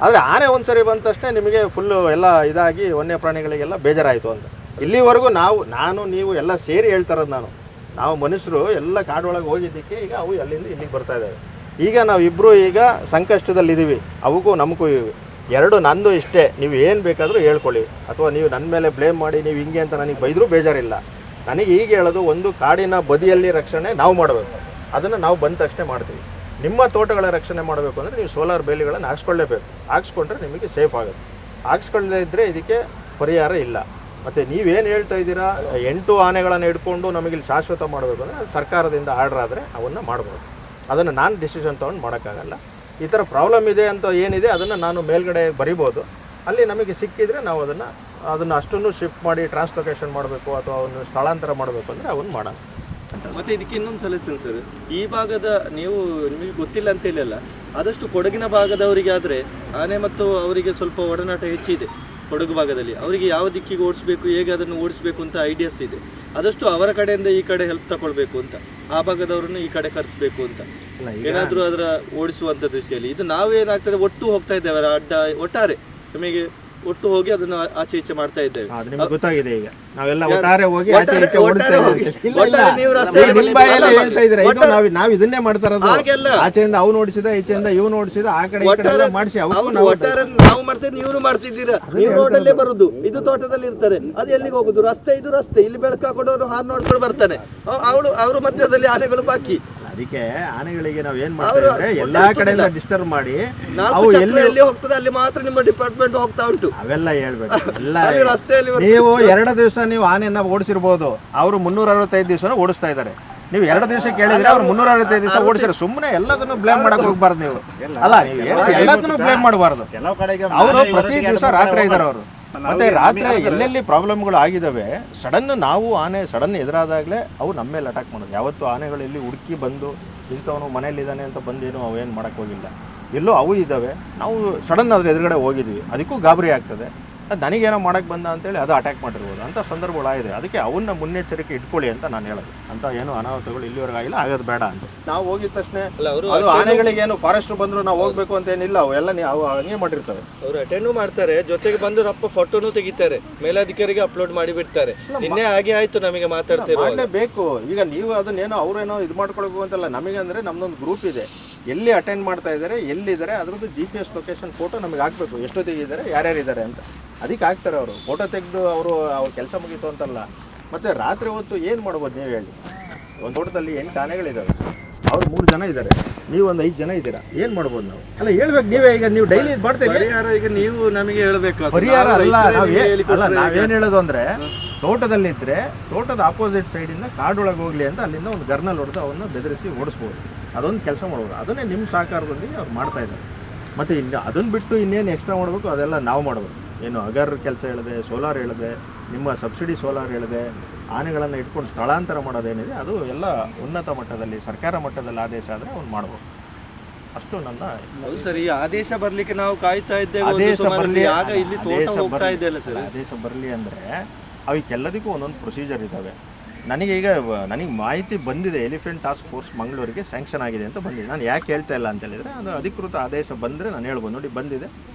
ಆದರೆ ಆನೆ ಒಂದು ಸರಿ ಬಂದ ತಕ್ಷಣ ನಿಮಗೆ ಫುಲ್ಲು ಎಲ್ಲ ಇದಾಗಿ ವನ್ಯ ಪ್ರಾಣಿಗಳಿಗೆಲ್ಲ ಬೇಜಾರಾಯಿತು ಅಂತ. ಇಲ್ಲಿವರೆಗೂ ನಾನು ನೀವು ಎಲ್ಲ ಸೇರಿ ಹೇಳ್ತಾರದು. ನಾವು ಮನುಷ್ಯರು ಎಲ್ಲ ಕಾಡೊಳಗೆ ಹೋಗಿದ್ದಕ್ಕೆ ಈಗ ಅವು ಅಲ್ಲಿಂದ ಇಲ್ಲಿಗೆ ಬರ್ತಾ ಇದ್ದಾವೆ. ಈಗ ನಾವು ಇಬ್ಬರು ಈಗ ಸಂಕಷ್ಟದಲ್ಲಿದ್ದೀವಿ, ಅವಕ್ಕೂ ನಮಗೂ ಎರಡು. ನಂದು ಇಷ್ಟೇ, ನೀವು ಏನು ಬೇಕಾದರೂ ಹೇಳ್ಕೊಳ್ಳಿ, ಅಥವಾ ನೀವು ನನ್ನ ಮೇಲೆ ಬ್ಲೇಮ್ ಮಾಡಿ ನೀವು ಹಿಂಗೆ ಅಂತ ನನಗೆ ಬೈದರೂ ಬೇಜಾರಿಲ್ಲ. ನನಗೆ ಈಗ ಹೇಳೋದು, ಒಂದು ಕಾಡಿನ ಬದಿಯಲ್ಲಿ ರಕ್ಷಣೆ ನಾವು ಮಾಡಬೇಕು. ಅದನ್ನು ನಾವು ಬಂದ ತಕ್ಷಣ ಮಾಡ್ತೀವಿ. ನಿಮ್ಮ ತೋಟಗಳ ರಕ್ಷಣೆ ಮಾಡಬೇಕು ಅಂದರೆ ನೀವು ಸೋಲಾರ್ ಬೇಲಿಗಳನ್ನು ಹಾಕ್ಸ್ಕೊಳ್ಳೇಬೇಕು. ಹಾಕ್ಸ್ಕೊಂಡ್ರೆ ನಿಮಗೆ ಸೇಫ್ ಆಗುತ್ತೆ. ಹಾಕ್ಸ್ಕೊಳ್ಳದೇ ಇದ್ದರೆ ಇದಕ್ಕೆ ಪರಿಹಾರ ಇಲ್ಲ. ಮತ್ತು ನೀವೇನು ಹೇಳ್ತಾ ಇದ್ದೀರಾ, 8 ಆನೆಗಳನ್ನು ಇಟ್ಕೊಂಡು ನಮಗೆ ಇಲ್ಲಿ ಶಾಶ್ವತ ಮಾಡಬೇಕು ಅಂದರೆ ಅದು ಸರ್ಕಾರದಿಂದ ಆರ್ಡ್ರ್ ಆದರೆ ಅವನ್ನು ಮಾಡ್ಬೋದು. ಅದನ್ನು ನಾನು ಡಿಸಿಷನ್ ತೊಗೊಂಡು ಮಾಡೋಕ್ಕಾಗಲ್ಲ. ಈ ಥರ ಪ್ರಾಬ್ಲಮ್ ಇದೆ ಅಂತ ಏನಿದೆ ಅದನ್ನು ನಾನು ಮೇಲ್ಗಡೆ ಬರಿಬೋದು. ಅಲ್ಲಿ ನಮಗೆ ಸಿಕ್ಕಿದರೆ ನಾವು ಅದನ್ನು ಅಷ್ಟನ್ನು ಶಿಫ್ಟ್ ಮಾಡಿ ಟ್ರಾನ್ಸ್ಲೊಕೇಶನ್ ಮಾಡಬೇಕು ಅಥವಾ ಅವನ್ನು ಸ್ಥಳಾಂತರ ಮಾಡಬೇಕು ಅಂದರೆ ಅವನ್ನ ಮಾಡೋಣ. ಮತ್ತೆ ಇದಕ್ಕೆ ಇನ್ನೊಂದು ಸಜೆಷನ್ ಸರ್, ಈ ಭಾಗದ ನಿಮಗೆ ಗೊತ್ತಿಲ್ಲ ಅಂತ ಹೇಳಿಲ್ಲ, ಆದಷ್ಟು ಕೊಡಗಿನ ಭಾಗದವರಿಗೆ ಆದರೆ ಆನೆ ಮತ್ತು ಅವರಿಗೆ ಸ್ವಲ್ಪ ಒಡನಾಟ ಹೆಚ್ಚಿದೆ. ಕೊಡಗು ಭಾಗದಲ್ಲಿ ಅವರಿಗೆ ಯಾವ ದಿಕ್ಕಿಗೆ ಓಡಿಸ್ಬೇಕು, ಹೇಗೆ ಅದನ್ನು ಓಡಿಸ್ಬೇಕು ಅಂತ ಐಡಿಯಾಸ್ ಇದೆ. ಆದಷ್ಟು ಅವರ ಕಡೆಯಿಂದ ಈ ಕಡೆ ಹೆಲ್ಪ್ ತಗೊಳ್ಬೇಕು ಅಂತ, ಆ ಭಾಗದವರನ್ನು ಈ ಕಡೆ ಕರೆಸಬೇಕು ಅಂತ ಏನಾದರೂ ಅದರ ಓಡಿಸುವಂಥ ದೃಷ್ಟಿಯಲ್ಲಿ. ಇದು ನಾವೇನಾಗ್ತದೆ ಒಟ್ಟು ಹೋಗ್ತಾ ಇದ್ದೇವೆ, ಅಡ್ಡ ಒಟ್ಟಾರೆ ನಮಗೆ ಒಟ್ಟು ಹೋಗಿ ಅದನ್ನು ಆಚೆ ಈಚೆ ಮಾಡ್ತಾ ಇದ್ದೇವೆ. ಗೊತ್ತಾಗಿದೆ. ಈಗ ನಾವೆಲ್ಲ ಒಟ್ಟಾರೆ ಹೋಗಿ ಆಚೆ ಈಚೆ ಓಡಿಸ್ತಾ ನಾವು ಇದನ್ನೇ ಮಾಡ್ತಾ ಇರೋದು. ಆಚೆಯಿಂದ ಅವ್ನು ಓಡಿಸಿದ, ಈಚೆಯಿಂದ ಇವನು ಓಡಿಸಿದ, ಆ ಕಡೆ ಮಾಡಿಸಿ ಒಟ್ಟಾರೆ ನಾವು ಮಾಡ್ತೇವೆ, ನೀವು ಮಾಡ್ತಿದ್ದೀರಾ. ನೀವು ರೋಡಲ್ಲೇ ಬರುದು, ಇದು ತೋಟದಲ್ಲಿ ಇರ್ತಾರೆ, ಅದು ಎಲ್ಲಿಗೆ ಹೋಗುದು? ರಸ್ತೆ, ಇದು ರಸ್ತೆ, ಇಲ್ಲಿ ಬೆಳಕು ಹಾಕೊಂಡು ಹಾರ್ನ್ ನೋಡ್ಕೊಂಡು ಬರ್ತಾನೆ. ಅವರು ಮಧ್ಯದಲ್ಲಿ ಆನೆಗಳು ಬಾಕಿ. ಅದಕ್ಕೆ ಆನೆಗಳಿಗೆ ನಾವು ಏನ್ ಮಾಡ್ತೀವಿ, ಎಲ್ಲಾ ಕಡೆಯಿಂದ ಡಿಸ್ಟರ್ಬ್ ಮಾಡಿ ಎಲ್ಲಿ ಹೋಗ್ತದೆ ಅಲ್ಲಿ ಮಾತ್ರ ನಿಮ್ಮ ಡಿಪಾರ್ಟ್ಮೆಂಟ್ ಹೋಗ್ತಾ ಉಂಟು. ಅವೆಲ್ಲ ಹೇಳ್ಬೇಕು. ಎಲ್ಲ ರಸ್ತೆಯಲ್ಲಿ ನೀವು 2 ದಿವಸ ನೀವು ಆನೆಯನ್ನ ಓಡಿಸಿರ್ಬೋದು, ಅವರು 365 ದಿವಸ ಓಡಿಸ್ತಾ ಇದ್ದಾರೆ. ನೀವು 2 ದಿವಸ ಕೇಳಿದ್ರೆ ಅವ್ರು 365 ದಿವಸ ಓಡಿಸಿದ್ರೆ ಸುಮ್ಮನೆ ಎಲ್ಲದನ್ನು ಬ್ಲೇಮ್ ಮಾಡಕ್ ಹೋಗ್ಬಾರ್ದು ನೀವು. ಅಲ್ಲ, ನೀವು ಎಲ್ಲದನ್ನು ಬ್ಲೇಮ್ ಮಾಡಬಾರ್ದು. ಅವರು ಪ್ರತಿ ದಿವಸ ರಾತ್ರಿ ಇದ್ದಾರೆ ಅವರು. ಮತ್ತೆ ರಾತ್ರಿ ಎಲ್ಲೆಲ್ಲಿ ಪ್ರಾಬ್ಲಮ್ಗಳು ಆಗಿದ್ದಾವೆ, ನಾವು ಆನೆ ಸಡನ್ ಎದುರಾದಾಗಲೇ ಅವು ನಮ್ಮ ಮೇಲೆ ಅಟ್ಯಾಕ್ ಮಾಡೋದು. ಯಾವತ್ತು ಆನೆಗಳು ಇಲ್ಲಿ ಹುಡುಕಿ ಬಂದು ಇಂಥವನು ಮನೇಲಿದ್ದಾನೆ ಅಂತ ಬಂದೇನು ಅವೇನು ಮಾಡೋಕ್ಕೆ ಹೋಗಿಲ್ಲ. ಎಲ್ಲೋ ಅವು ಇದ್ದಾವೆ, ನಾವು ಸಡನ್ ಅದ್ರ ಎದುರುಗಡೆ ಹೋಗಿದ್ವಿ, ಅದಕ್ಕೂ ಗಾಬರಿ ಆಗ್ತದೆ. ಅದು ನನಗೇನೋ ಮಾಡೋಕ್ಕೆ ಬಂದ ಅಂತೇಳಿ ಅದು ಅಟ್ಯಾಕ್ ಮಾಡಿರ್ಬೋದು. ಅಂಥ ಸಂದರ್ಭಗಳಾಗಿದೆ. ಅದಕ್ಕೆ ಅವನ್ನ ಮುನ್ನೆಚ್ಚರಿಕೆ ಇಟ್ಕೊಳ್ಳಿ ಅಂತ ನಾನು ಹೇಳೋದು. ಅಂತ ಏನು ಅನಾಹುತಗಳು ಇಲ್ಲಿವರೆಗೆ ಆಗಿಲ್ಲ, ಆಗೋದು ಬೇಡ ಅಂತ. ನಾವು ಹೋಗಿದ ತಕ್ಷಣ ಅದು ಆನೆಗಳಿಗೇನು ಫಾರೆಸ್ಟ್ ಬಂದರೂ ನಾವು ಹೋಗ್ಬೇಕು ಅಂತ ಏನಿಲ್ಲ, ಅವೆಲ್ಲ ಅವು ಹಂಗೆ ಮಾಡಿರ್ತವೆ. ಅವರು ಅಟೆಂಡ್ ಮಾಡ್ತಾರೆ, ಜೊತೆಗೆ ಬಂದು ರಪ್ಪ ಫೋಟೋನು ತೆಗಿತಾರೆ, ಮೇಲಾಧಿಕಾರಿಗೆ ಅಪ್ಲೋಡ್ ಮಾಡಿ ಬಿಡ್ತಾರೆ. ನಿನ್ನೆ ಹಾಗೆ ಆಯ್ತು, ನಮಗೆ ಮಾತಾಡ್ತಿರೋ ಬೇಕು. ಈಗ ನೀವು ಅದನ್ನೇನೋ ಅವರೇನೋ ಇದು ಮಾಡ್ಕೊಳ್ಬೇಕು ಅಂತಲ್ಲ. ನಮಗೆ ಅಂದರೆ ನಮ್ದೊಂದು ಗ್ರೂಪ್ ಇದೆ, ಎಲ್ಲಿ ಅಟೆಂಡ್ ಮಾಡ್ತಾ ಇದ್ದಾರೆ, ಎಲ್ಲಿದ್ದಾರೆ ಅದರದ್ದು GPS ಲೊಕೇಶನ್ ಫೋಟೋ ನಮಗೆ ಹಾಕಬೇಕು, ಎಷ್ಟೊತ್ತಿಗಿದ್ದಾರೆ, ಯಾರ್ಯಾರಿದ್ದಾರೆ ಅಂತ. ಅದಕ್ಕೆ ಹಾಕ್ತಾರೆ ಅವರು ಫೋಟೋ ತೆಗೆದು. ಅವ್ರ ಕೆಲಸ ಮುಗೀತು ಅಂತಲ್ಲ. ಮತ್ತು ರಾತ್ರಿ ಹೊತ್ತು ಏನು ಮಾಡ್ಬೋದು ನೀವು ಹೇಳಿ? ಒಂದು ತೋಟದಲ್ಲಿ 8 ಆನೆಗಳಿದ್ದಾವೆ, ಅವ್ರು 3 ಜನ ಇದ್ದಾರೆ, ನೀವು ಒಂದು 5 ಜನ ಇದ್ದೀರಾ, ಏನು ಮಾಡ್ಬೋದು ನಾವು? ಅಲ್ಲ ಹೇಳ್ಬೇಕು ನೀವೇ. ಈಗ ನೀವು ಡೈಲಿ ಮಾಡ್ತೀರಿ ಪರಿಹಾರ, ಈಗ ನೀವು ನಮಗೆ ಹೇಳಬೇಕು. ಪರಿಹಾರ ಅಲ್ಲ, ನಾವೇನು ಹೇಳೋದು ಅಂದರೆ, ತೋಟದಲ್ಲಿದ್ದರೆ ತೋಟದ ಆಪೋಸಿಟ್ ಸೈಡಿಂದ ಕಾಡೊಳಗೆ ಹೋಗಲಿ ಅಂತ ಅಲ್ಲಿಂದ ಒಂದು ಗರ್ನಲ್ ಹೊಡೆದು ಅವನ್ನ ಬೆದರಿಸಿ ಓಡಿಸ್ಬೋದು. ಅದೊಂದು ಕೆಲಸ ಮಾಡ್ಬೋದು. ಅದನ್ನೇ ನಿಮ್ಮ ಸಹಕಾರದೊಂದಿಗೆ ಅವ್ರು ಮಾಡ್ತಾ ಇದ್ದಾರೆ. ಮತ್ತು ಅದನ್ನು ಬಿಟ್ಟು ಇನ್ನೇನು ಎಕ್ಸ್ಟ್ರಾ ಮಾಡಬೇಕು ಅದೆಲ್ಲ ನಾವು ಮಾಡಬೇಕು. ಏನು ಅಗರ್ ಕೆಲಸ ಹೇಳಿದೆ, ಸೋಲಾರ್ ಹೇಳಿದೆ, ನಿಮ್ಮ ಸಬ್ಸಿಡಿ ಸೋಲಾರ್ ಹೇಳಿದೆ, ಆನೆಗಳನ್ನು ಇಟ್ಕೊಂಡು ಸ್ಥಳಾಂತರ ಮಾಡೋದೇನಿದೆ ಅದು ಎಲ್ಲ ಉನ್ನತ ಮಟ್ಟದಲ್ಲಿ ಸರ್ಕಾರ ಮಟ್ಟದಲ್ಲಿ ಆದೇಶ ಆದರೆ ಅವ್ನು ಮಾಡ್ಬೋದು. ಅಷ್ಟು ನನ್ನ ಸರಿ. ಆದೇಶ ಬರಲಿಕ್ಕೆ ನಾವು ಕಾಯ್ತಾ ಇದ್ದೇವೆ. ಆದೇಶ ಬರಲಿ, ಆದೇಶ ಬರಲಿ ಅಂದರೆ ಅವಕ್ಕೆಲ್ಲದಕ್ಕೂ ಒಂದೊಂದು ಪ್ರೊಸೀಜರ್ ಇದ್ದಾವೆ. ನನಗೆ ಮಾಹಿತಿ ಬಂದಿದೆ, ಎಲಿಫೆಂಟ್ ಟಾಸ್ಕ್ ಫೋರ್ಸ್ ಮಂಗಳೂರಿಗೆ ಸ್ಯಾಂಕ್ಷನ್ ಆಗಿದೆ ಅಂತ ಬಂದಿದೆ. ನಾನು ಯಾಕೆ ಹೇಳ್ತಾ ಇಲ್ಲ ಅಂತ ಹೇಳಿದರೆ, ಅದು ಅಧಿಕೃತ ಆದೇಶ ಬಂದರೆ ನಾನು ಹೇಳ್ಬೋದು, ನೋಡಿ ಬಂದಿದೆ,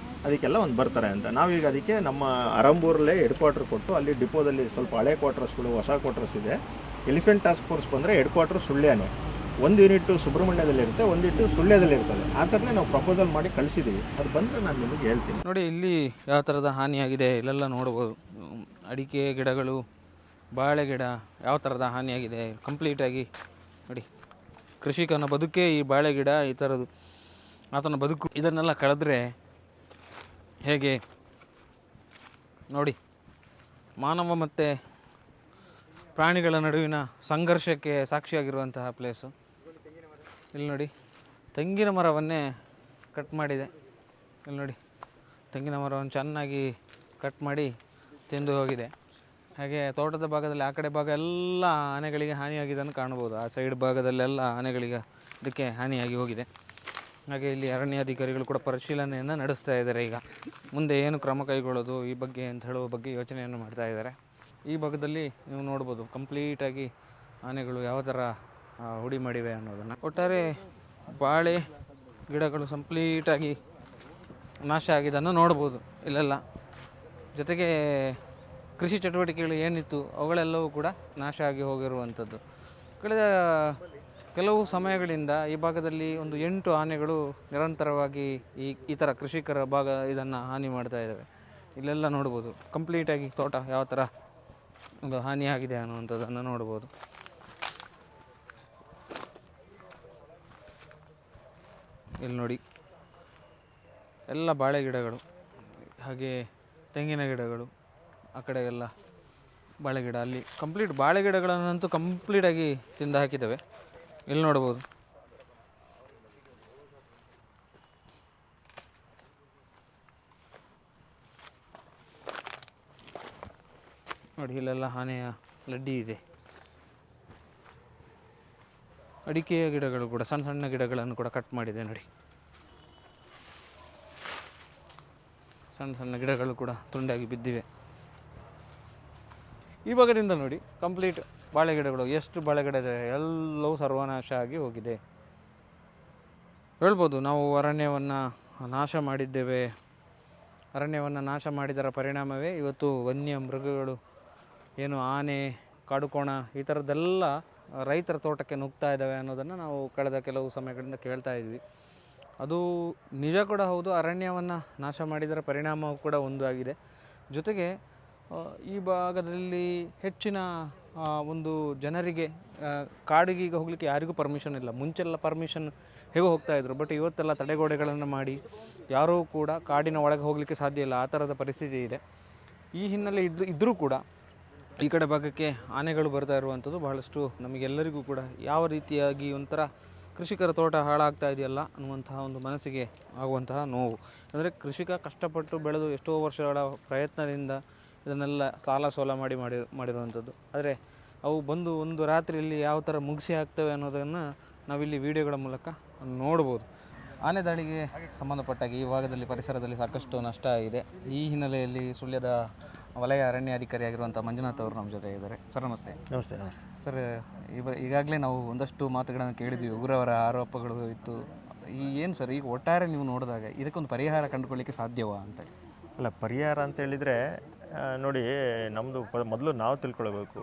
ಅದಕ್ಕೆಲ್ಲ ಒಂದು ಬರ್ತಾರೆ ಅಂತ. ನಾವೀಗ ಅದಕ್ಕೆ ನಮ್ಮ ಅರಂಬೂರಲ್ಲೇ ಹೆಡ್ ಕ್ವಾರ್ಟರ್ ಕೊಟ್ಟು, ಅಲ್ಲಿ ಡಿಪೋದಲ್ಲಿ ಸ್ವಲ್ಪ ಹಳೆ ಕ್ವಾರ್ಟರ್ಸ್ಗಳು, ಹೊಸ ಕ್ವಾರ್ಟರ್ಸ್ ಇದೆ. ಎಲಿಫೆಂಟ್ ಟಾಸ್ಕ್ ಫೋರ್ಸ್ ಬಂದರೆ ಹೆಡ್ ಕ್ವಾರ್ಟರ್ ಸುಳ್ಯನೇ, 1 ಯೂನಿಟ್ ಸುಬ್ರಹ್ಮಣ್ಯದಲ್ಲಿರುತ್ತೆ, 1 ಯೂನಿಟ್ ಸುಳ್ಯದಲ್ಲಿರ್ತದೆ. ಆ ಥರನೇ ನಾವು ಪ್ರಪೋಸಲ್ ಮಾಡಿ ಕಳಿಸಿದ್ದೀವಿ. ಅದು ಬಂದರೆ ನಾನು ನಿಮಗೆ ಹೇಳ್ತೀನಿ. ನೋಡಿ ಇಲ್ಲಿ ಯಾವ ಥರದ ಹಾನಿಯಾಗಿದೆ ಇಲ್ಲೆಲ್ಲ ನೋಡ್ಬೋದು. ಅಡಿಕೆ ಗಿಡಗಳು, ಬಾಳೆ ಗಿಡ ಯಾವ ಥರದ ಹಾನಿಯಾಗಿದೆ ಕಂಪ್ಲೀಟಾಗಿ ನೋಡಿ, ಕೃಷಿಕನ ಬದುಕೇ ಈ ಬಾಳೆ ಗಿಡ, ಈ ಥರದ್ದು ಆತನ ಬದುಕು. ಇದನ್ನೆಲ್ಲ ಕಳೆದ್ರೆ ಹೇಗೆ ನೋಡಿ, ಮಾನವ ಮತ್ತು ಪ್ರಾಣಿಗಳ ನಡುವಿನ ಸಂಘರ್ಷಕ್ಕೆ ಸಾಕ್ಷಿಯಾಗಿರುವಂತಹ ಪ್ಲೇಸು. ಇಲ್ಲಿ ನೋಡಿ, ತೆಂಗಿನ ಮರವನ್ನೇ ಕಟ್ ಮಾಡಿದೆ. ಇಲ್ಲಿ ನೋಡಿ, ತೆಂಗಿನ ಮರವನ್ನು ಚೆನ್ನಾಗಿ ಕಟ್ ಮಾಡಿ ತಿಂದು ಹೋಗಿದೆ. ಹಾಗೆ ತೋಟದ ಭಾಗದಲ್ಲಿ ಆ ಕಡೆ ಭಾಗ ಎಲ್ಲ ಆನೆಗಳಿಗೆ ಹಾನಿಯಾಗಿದ್ದನ್ನು ಕಾಣ್ಬೋದು. ಆ ಸೈಡ್ ಭಾಗದಲ್ಲೆಲ್ಲ ಆನೆಗಳಿಗೆ ಇದಕ್ಕೆ ಹಾನಿಯಾಗಿ ಹೋಗಿದೆ. ಹಾಗೆ ಇಲ್ಲಿ ಅರಣ್ಯಾಧಿಕಾರಿಗಳು ಕೂಡ ಪರಿಶೀಲನೆಯನ್ನು ನಡೆಸ್ತಾ ಇದ್ದಾರೆ. ಈಗ ಮುಂದೆ ಏನು ಕ್ರಮ ಕೈಗೊಳ್ಳೋದು ಈ ಬಗ್ಗೆ ಅಂತ ಹೇಳುವ ಬಗ್ಗೆ ಯೋಚನೆಯನ್ನು ಮಾಡ್ತಾ ಇದ್ದಾರೆ. ಈ ಭಾಗದಲ್ಲಿ ನೀವು ನೋಡ್ಬೋದು ಕಂಪ್ಲೀಟಾಗಿ ಆನೆಗಳು ಯಾವ ಥರ ಹುಡಿ ಮಾಡಿವೆ ಅನ್ನೋದನ್ನು. ಒಟ್ಟಾರೆ ಬಾಳೆ ಗಿಡಗಳು ಕಂಪ್ಲೀಟಾಗಿ ನಾಶ ಆಗಿದ್ದನ್ನು ನೋಡ್ಬೋದು ಇಲ್ಲೆಲ್ಲ. ಜೊತೆಗೆ ಕೃಷಿ ಚಟುವಟಿಕೆಗಳು ಏನಿತ್ತು ಅವುಗಳೆಲ್ಲವೂ ಕೂಡ ನಾಶ ಆಗಿ ಹೋಗಿರುವಂಥದ್ದು. ಕಳೆದ ಕೆಲವು ಸಮಯಗಳಿಂದ ಈ ಭಾಗದಲ್ಲಿ ಒಂದು 8 ಆನೆಗಳು ನಿರಂತರವಾಗಿ ಈ ಥರ ಕೃಷಿಕರ ಭಾಗ ಇದನ್ನು ಹಾನಿ ಮಾಡ್ತಾ ಇದ್ದಾವೆ. ಇಲ್ಲೆಲ್ಲ ನೋಡ್ಬೋದು ಕಂಪ್ಲೀಟಾಗಿ ತೋಟ ಯಾವ ಥರ ಒಂದು ಹಾನಿಯಾಗಿದೆ ಅನ್ನುವಂಥದ್ದನ್ನು ನೋಡ್ಬೋದು. ಇಲ್ಲಿ ನೋಡಿ, ಎಲ್ಲ ಬಾಳೆ ಗಿಡಗಳು, ಹಾಗೆ ತೆಂಗಿನ ಗಿಡಗಳು, ಆ ಕಡೆ ಎಲ್ಲ ಬಾಳೆ ಗಿಡ, ಅಲ್ಲಿ ಕಂಪ್ಲೀಟ್ ಬಾಳೆ ಗಿಡಗಳನ್ನಂತೂ ಕಂಪ್ಲೀಟಾಗಿ ತಿಂದು ಹಾಕಿದ್ದಾವೆ. ಇಲ್ಲಿ ನೋಡ್ಬೋದು. ನೋಡಿ, ಇಲ್ಲೆಲ್ಲ ಆನೆಯ ಲಡ್ಡಿ ಇದೆ. ಅಡಿಕೆಯ ಗಿಡಗಳು ಕೂಡ ಸಣ್ಣ ಸಣ್ಣ ಗಿಡಗಳನ್ನು ಕೂಡ ಕಟ್ ಮಾಡಿದೆ ನೋಡಿ. ಸಣ್ಣ ಸಣ್ಣ ಗಿಡಗಳು ಕೂಡ ತುಂಡಾಗಿ ಬಿದ್ದಿವೆ. ಈ ಭಾಗದಿಂದ ನೋಡಿ ಕಂಪ್ಲೀಟ್ ಬಾಳೆ ಗಿಡಗಳು, ಎಷ್ಟು ಬಾಳೆ ಗಿಡ ಇದೆ ಎಲ್ಲವೂ ಸರ್ವನಾಶ ಆಗಿ ಹೋಗಿದೆ. ಹೇಳ್ಬೋದು ನಾವು ಅರಣ್ಯವನ್ನು ನಾಶ ಮಾಡಿದ್ದೇವೆ. ಅರಣ್ಯವನ್ನು ನಾಶ ಮಾಡಿದರ ಪರಿಣಾಮವೇ ಇವತ್ತು ವನ್ಯ ಮೃಗಗಳು ಏನು ಆನೆ, ಕಾಡುಕೋಣ ಈ ಥರದ್ದೆಲ್ಲ ರೈತರ ತೋಟಕ್ಕೆ ನುಗ್ತಾ ಇದ್ದಾವೆ ಅನ್ನೋದನ್ನು ನಾವು ಕಳೆದ ಕೆಲವು ಸಮಯಗಳಿಂದ ಕೇಳ್ತಾ ಇದ್ವಿ. ಅದು ನಿಜ ಕೂಡ ಹೌದು. ಅರಣ್ಯವನ್ನು ನಾಶ ಮಾಡಿದರ ಪರಿಣಾಮವೂ ಕೂಡ ಒಂದು ಆಗಿದೆ. ಜೊತೆಗೆ ಈ ಭಾಗದಲ್ಲಿ ಹೆಚ್ಚಿನ ಒಂದು ಜನರಿಗೆ ಕಾಡಿಗೆ ಈಗ ಹೋಗಲಿಕ್ಕೆ ಯಾರಿಗೂ ಪರ್ಮಿಷನ್ ಇಲ್ಲ. ಮುಂಚೆಲ್ಲ ಪರ್ಮಿಷನ್ ಹೇಗೋ ಹೋಗ್ತಾಯಿದ್ರು, ಬಟ್ ಇವತ್ತೆಲ್ಲ ತಡೆಗೋಡೆಗಳನ್ನು ಮಾಡಿ ಯಾರೂ ಕೂಡ ಕಾಡಿನ ಒಳಗೆ ಹೋಗಲಿಕ್ಕೆ ಸಾಧ್ಯ ಇಲ್ಲ, ಆ ಥರದ ಪರಿಸ್ಥಿತಿ ಇದೆ. ಈ ಹಿನ್ನೆಲೆ ಇದ್ದರೂ ಕೂಡ ಈ ಕಡೆ ಭಾಗಕ್ಕೆ ಆನೆಗಳು ಬರ್ತಾ ಇರುವಂಥದ್ದು ಬಹಳಷ್ಟು ನಮಗೆಲ್ಲರಿಗೂ ಕೂಡ ಯಾವ ರೀತಿಯಾಗಿ ಒಂಥರ ಕೃಷಿಕರ ತೋಟ ಹಾಳಾಗ್ತಾ ಇದೆಯಲ್ಲ ಅನ್ನುವಂತಹ ಒಂದು ಮನಸ್ಸಿಗೆ ಆಗುವಂತಹ ನೋವು. ಅಂದರೆ ಕೃಷಿಕ ಕಷ್ಟಪಟ್ಟು ಬೆಳೆದು ಎಷ್ಟೋ ವರ್ಷಗಳ ಪ್ರಯತ್ನದಿಂದ ಇದನ್ನೆಲ್ಲ ಸಾಲ ಸೋಲ ಮಾಡಿರುವಂಥದ್ದು. ಆದರೆ ಅವು ಬಂದು ಒಂದು ರಾತ್ರಿಯಲ್ಲಿ ಯಾವ ಥರ ಮುಗಿಸಿ ಆಗ್ತವೆ ಅನ್ನೋದನ್ನು ನಾವಿಲ್ಲಿ ವಿಡಿಯೋಗಳ ಮೂಲಕ ನೋಡ್ಬೋದು. ಆನೆ ದಾಳಿಗೆ ಸಂಬಂಧಪಟ್ಟಾಗ ಈ ಭಾಗದಲ್ಲಿ ಪರಿಸರದಲ್ಲಿ ಸಾಕಷ್ಟು ನಷ್ಟ ಆಗಿದೆ. ಈ ಹಿನ್ನೆಲೆಯಲ್ಲಿ ಸುಳ್ಯದ ವಲಯ ಅರಣ್ಯಾಧಿಕಾರಿಯಾಗಿರುವಂಥ ಮಂಜುನಾಥ್ ಅವರು ನಮ್ಮ ಜೊತೆ ಇದ್ದಾರೆ. ಸರ್ ನಮಸ್ತೆ. ನಮಸ್ತೆ. ನಮಸ್ತೆ ಸರ್, ಈಗಾಗಲೇ ನಾವು ಒಂದಷ್ಟು ಮಾತುಗಳನ್ನು ಕೇಳಿದ್ವಿ, ಉಗ್ರವರ ಆರೋಪಗಳು ಇತ್ತು. ಏನು ಸರ್, ಈಗ ಒಟ್ಟಾರೆ ನೀವು ನೋಡಿದಾಗ ಇದಕ್ಕೊಂದು ಪರಿಹಾರ ಕಂಡುಕೊಳ್ಳಿಕ್ಕೆ ಸಾಧ್ಯವಾ ಅಂತ? ಅಲ್ಲ, ಪರಿಹಾರ ಅಂತ ಹೇಳಿದರೆ ನೋಡಿ, ನಮ್ಮದು ಮೊದಲು ನಾವು ತಿಳ್ಕೊಳ್ಬೇಕು.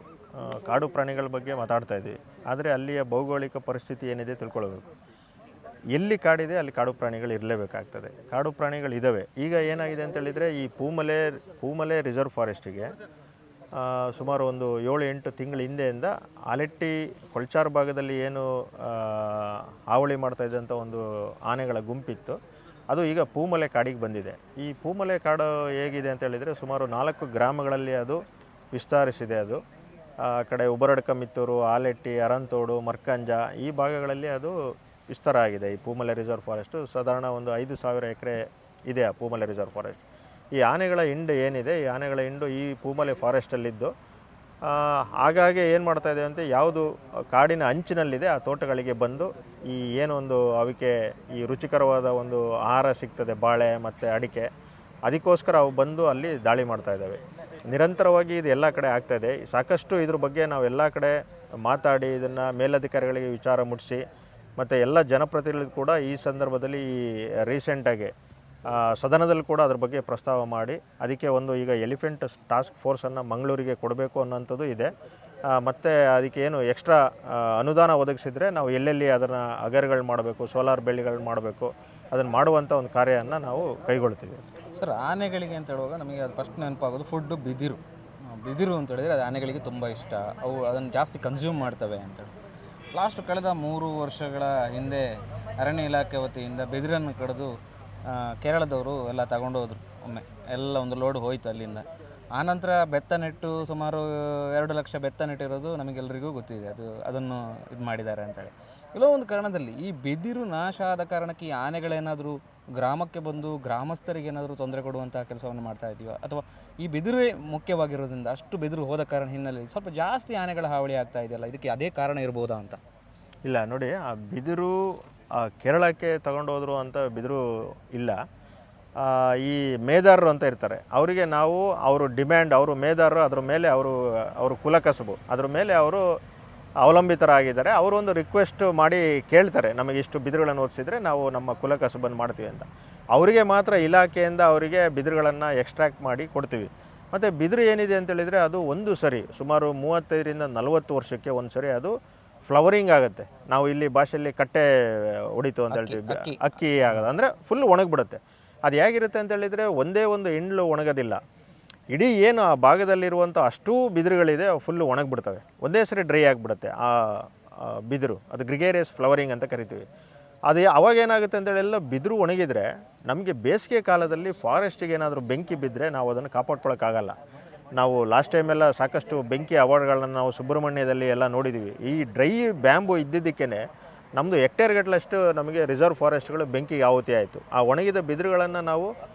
ಕಾಡು ಪ್ರಾಣಿಗಳ ಬಗ್ಗೆ ಮಾತಾಡ್ತಾ ಇದ್ವಿ, ಆದರೆ ಅಲ್ಲಿಯ ಭೌಗೋಳಿಕ ಪರಿಸ್ಥಿತಿ ಏನಿದೆ ತಿಳ್ಕೊಳ್ಬೇಕು. ಎಲ್ಲಿ ಕಾಡಿದೆ ಅಲ್ಲಿ ಕಾಡು ಪ್ರಾಣಿಗಳು ಇರಲೇಬೇಕಾಗ್ತದೆ. ಕಾಡು ಪ್ರಾಣಿಗಳಿದ್ದಾವೆ. ಈಗ ಏನಾಗಿದೆ ಅಂತ ಹೇಳಿದರೆ, ಈ ಪೂಮಲೆ ರಿಸರ್ವ್ ಫಾರೆಸ್ಟಿಗೆ ಸುಮಾರು ಒಂದು 7-8 ತಿಂಗಳ ಹಿಂದೆಯಿಂದ ಆಲೆಟ್ಟಿ ಕೊಳ್ಚಾರ್ ಭಾಗದಲ್ಲಿ ಏನು ಹಾವಳಿ ಮಾಡ್ತಾ ಇದ್ದಂಥ ಒಂದು ಆನೆಗಳ ಗುಂಪಿತ್ತು, ಅದು ಈಗ ಪೂಮಲೆ ಕಾಡಿಗೆ ಬಂದಿದೆ. ಈ ಪೂಮಲೆ ಕಾಡು ಹೇಗಿದೆ ಅಂತ ಹೇಳಿದರೆ ಸುಮಾರು 4 ಗ್ರಾಮಗಳಲ್ಲಿ ಅದು ವಿಸ್ತರಿಸಿದೆ. ಅದು ಆ ಕಡೆ ಉಬರಡ್ಕ ಮಿತ್ತೂರು, ಆಲೆಟ್ಟಿ, ಅರಂತೋಡು, ಮರ್ಕಂಜ ಈ ಭಾಗಗಳಲ್ಲಿ ಅದು ವಿಸ್ತಾರ ಆಗಿದೆ. ಈ ಪೂಮಲೆ ರಿಸರ್ವ್ ಫಾರೆಸ್ಟು ಸಾಧಾರಣ ಒಂದು 5,000 ಎಕರೆ ಇದೆ ಆ ಪೂಮಲೆ ರಿಸರ್ವ್ ಫಾರೆಸ್ಟ್. ಈ ಆನೆಗಳ ಹಿಂಡು ಏನಿದೆ, ಈ ಆನೆಗಳ ಹಿಂಡು ಈ ಪೂಮಲೆ ಫಾರೆಸ್ಟಲ್ಲಿದ್ದು ಹಾಗಾಗಿ ಏನು ಮಾಡ್ತಾ ಇದೆ ಅಂತ, ಯಾವುದು ಕಾಡಿನ ಅಂಚಿನಲ್ಲಿದೆ ಆ ತೋಟಗಳಿಗೆ ಬಂದು ಈ ಏನೊಂದು ಅವಕ್ಕೆ ಈ ರುಚಿಕರವಾದ ಒಂದು ಆಹಾರ ಸಿಗ್ತದೆ, ಬಾಳೆ ಮತ್ತು ಅಡಿಕೆ, ಅದಕ್ಕೋಸ್ಕರ ಅವು ಬಂದು ಅಲ್ಲಿ ದಾಳಿ ಮಾಡ್ತಾ ಇದ್ದಾವೆ. ನಿರಂತರವಾಗಿ ಇದು ಎಲ್ಲ ಕಡೆ ಆಗ್ತಾಯಿದೆ. ಸಾಕಷ್ಟು ಇದ್ರ ಬಗ್ಗೆ ನಾವು ಎಲ್ಲ ಕಡೆ ಮಾತಾಡಿ ಇದನ್ನು ಮೇಲಧಿಕಾರಿಗಳಿಗೆ ವಿಚಾರ ಮುಟ್ಟಿಸಿ, ಮತ್ತು ಎಲ್ಲ ಜನಪ್ರತಿನಿಧಿಗಳು ಕೂಡ ಈ ಸಂದರ್ಭದಲ್ಲಿ ಈ ರೀಸೆಂಟಾಗಿ ಸದನದಲ್ಲಿ ಕೂಡ ಅದ್ರ ಬಗ್ಗೆ ಪ್ರಸ್ತಾವ ಮಾಡಿ ಅದಕ್ಕೆ ಒಂದು ಈಗ ಎಲಿಫೆಂಟ್ ಟಾಸ್ಕ್ ಫೋರ್ಸನ್ನು ಮಂಗಳೂರಿಗೆ ಕೊಡಬೇಕು ಅನ್ನೋಂಥದ್ದು ಇದೆ. ಮತ್ತು ಅದಕ್ಕೆ ಏನು ಎಕ್ಸ್ಟ್ರಾ ಅನುದಾನ ಒದಗಿಸಿದರೆ ನಾವು ಎಲ್ಲೆಲ್ಲಿ ಅದನ್ನು ಅಗರ್ಗಳು ಮಾಡಬೇಕು, ಸೋಲಾರ್ ಬೆಳ್ಳಿಗಳು ಮಾಡಬೇಕು, ಅದನ್ನು ಮಾಡುವಂಥ ಒಂದು ಕಾರ್ಯವನ್ನು ನಾವು ಕೈಗೊಳ್ತೀವಿ. ಸರ್, ಆನೆಗಳಿಗೆ ಅಂತ ಹೇಳುವಾಗ ನಮಗೆ ಅದು ಫಸ್ಟ್ ನೆನಪಾಗೋದು ಫುಡ್ಡು ಬಿದಿರು ಅಂತ ಹೇಳಿದರೆ ಅದು ಆನೆಗಳಿಗೆ ತುಂಬ ಇಷ್ಟ. ಅವು ಅದನ್ನು ಜಾಸ್ತಿ ಕನ್ಸ್ಯೂಮ್ ಮಾಡ್ತವೆ ಅಂತೇಳಿ. ಲಾಸ್ಟ್ ಕಳೆದ 3 ವರ್ಷಗಳ ಹಿಂದೆ ಅರಣ್ಯ ಇಲಾಖೆ ವತಿಯಿಂದ ಬೆದಿರನ್ನು ಕಡಿದು ಕೇರಳದವರು ಎಲ್ಲ ತಗೊಂಡು ಹೋದರು. ಒಮ್ಮೆ ಎಲ್ಲ ಒಂದು ಲೋಡ್ ಹೋಯಿತು ಅಲ್ಲಿಂದ. ಆನಂತರ ಬೆತ್ತ ನೆಟ್ಟು ಸುಮಾರು 2 ಲಕ್ಷ ಬೆತ್ತ ನೆಟ್ಟಿರೋದು ನಮಗೆಲ್ಲರಿಗೂ ಗೊತ್ತಿದೆ. ಅದನ್ನು ಇದು ಮಾಡಿದ್ದಾರೆ ಅಂತೇಳಿ. ಎಲ್ಲೋ ಒಂದು ಕಾರಣದಲ್ಲಿ ಈ ಬೆದಿರು ನಾಶ ಆದ ಕಾರಣಕ್ಕೆ ಈ ಆನೆಗಳೇನಾದರೂ ಗ್ರಾಮಕ್ಕೆ ಬಂದು ಗ್ರಾಮಸ್ಥರಿಗೆ ಏನಾದರೂ ತೊಂದರೆ ಕೊಡುವಂಥ ಕೆಲಸವನ್ನು ಮಾಡ್ತಾ ಇದ್ದೀವ, ಅಥವಾ ಈ ಬೆದಿರುವೇ ಮುಖ್ಯವಾಗಿರೋದ್ರಿಂದ ಅಷ್ಟು ಬೆದಿರು ಹೋದ ಕಾರಣ ಹಿನ್ನೆಲೆಯಲ್ಲಿ ಸ್ವಲ್ಪ ಜಾಸ್ತಿ ಆನೆಗಳ ಹಾವಳಿ ಆಗ್ತಾ ಇದೆಯಲ್ಲ, ಇದಕ್ಕೆ ಅದೇ ಕಾರಣ ಇರ್ಬೋದಾ ಅಂತ? ಇಲ್ಲ ನೋಡಿ, ಆ ಬಿದಿರು ಕೇರಳಕ್ಕೆ ತಗೊಂಡು ಹೋದ್ರು ಅಂತ ಬಿದಿರು ಇಲ್ಲ. ಈ ಮೇದಾರರು ಅಂತ ಇರ್ತಾರೆ, ಅವರಿಗೆ ನಾವು ಅವರು ಡಿಮ್ಯಾಂಡ್, ಅವರು ಮೇದಾರರು, ಅದ್ರ ಮೇಲೆ ಅವರು ಕುಲಕಸಬು, ಅದ್ರ ಮೇಲೆ ಅವರು ಅವಲಂಬಿತರಾಗಿದ್ದಾರೆ. ಅವರು ಒಂದು ರಿಕ್ವೆಸ್ಟ್ ಮಾಡಿ ಕೇಳ್ತಾರೆ, ನಮಗೆ ಇಷ್ಟು ಬಿದಿರುಗಳನ್ನು ಓದಿಸಿದ್ರೆ ನಾವು ನಮ್ಮ ಕುಲಕಸಬನ್ನು ಮಾಡ್ತೀವಿ ಅಂತ. ಅವರಿಗೆ ಮಾತ್ರ ಇಲಾಖೆಯಿಂದ ಅವರಿಗೆ ಬಿದಿರುಗಳನ್ನು ಎಕ್ಸ್ಟ್ರಾಕ್ಟ್ ಮಾಡಿ ಕೊಡ್ತೀವಿ. ಮತ್ತು ಬಿದಿರು ಏನಿದೆ ಅಂತೇಳಿದರೆ ಅದು ಒಂದು ಸರಿ ಸುಮಾರು 35ರಿಂದ 40 ವರ್ಷಕ್ಕೆ ಒಂದು ಸರಿ ಅದು ಫ್ಲವರಿಂಗ್ ಆಗುತ್ತೆ. ನಾವು ಇಲ್ಲಿ ಭಾಷೆಯಲ್ಲಿ ಕಟ್ಟೆ ಹೊಡಿತು ಅಂತ ಹೇಳ್ತೀವಿ, ಅಕ್ಕಿ ಆಗೋದು ಅಂದರೆ ಫುಲ್ ಒಣಗಿಬಿಡುತ್ತೆ. ಅದು ಹೇಗಿರುತ್ತೆ ಅಂತೇಳಿದರೆ ಒಂದೇ ಒಂದು ಎಂಡ್ಲು ಒಣಗೋದಿಲ್ಲ, ಇಡೀ ಏನು ಆ ಭಾಗದಲ್ಲಿರುವಂಥ ಅಷ್ಟೂ ಬಿದಿರುಗಳಿದೆ ಫುಲ್ಲು ಒಣಗಿಬಿಡ್ತವೆ, ಒಂದೇ ಸರಿ ಡ್ರೈ ಆಗಿಬಿಡುತ್ತೆ ಆ ಬಿದಿರು. ಅದು ಗ್ರಿಗೇರಿಯಸ್ ಫ್ಲವರಿಂಗ್ ಅಂತ ಕರಿತೀವಿ. ಅದು ಅವಾಗ ಏನಾಗುತ್ತೆ ಅಂತೇಳಿ ಎಲ್ಲ ಬಿದಿರು ಒಣಗಿದರೆ ನಮಗೆ ಬೇಸಿಗೆ ಕಾಲದಲ್ಲಿ ಫಾರೆಸ್ಟಿಗೆ ಏನಾದರೂ ಬೆಂಕಿ ಬಿದ್ದರೆ ನಾವು ಅದನ್ನು ಕಾಪಾಡ್ಕೊಳ್ಳೋಕ್ಕಾಗಲ್ಲ. ನಾವು ಲಾಸ್ಟ್ ಟೈಮೆಲ್ಲ ಸಾಕಷ್ಟು ಬೆಂಕಿ ಅವಾರ್ಡ್ಗಳನ್ನು ನಾವು ಸುಬ್ರಹ್ಮಣ್ಯದಲ್ಲಿ ಎಲ್ಲ ನೋಡಿದ್ದೀವಿ. ಈ ಡ್ರೈ ಬ್ಯಾಂಬು ಇದ್ದಿದ್ದಕ್ಕೇ ನಮ್ಮದು ಹೆಕ್ಟೇರ್ಗಟ್ಟಲಷ್ಟು ನಮಗೆ ರಿಸರ್ವ್ ಫಾರೆಸ್ಟ್ಗಳು ಬೆಂಕಿಗೆ ಆಹುತಿ ಆಯಿತು. ಆ ಒಣಗಿದ ಬಿದಿರುಗಳನ್ನು ನಾವು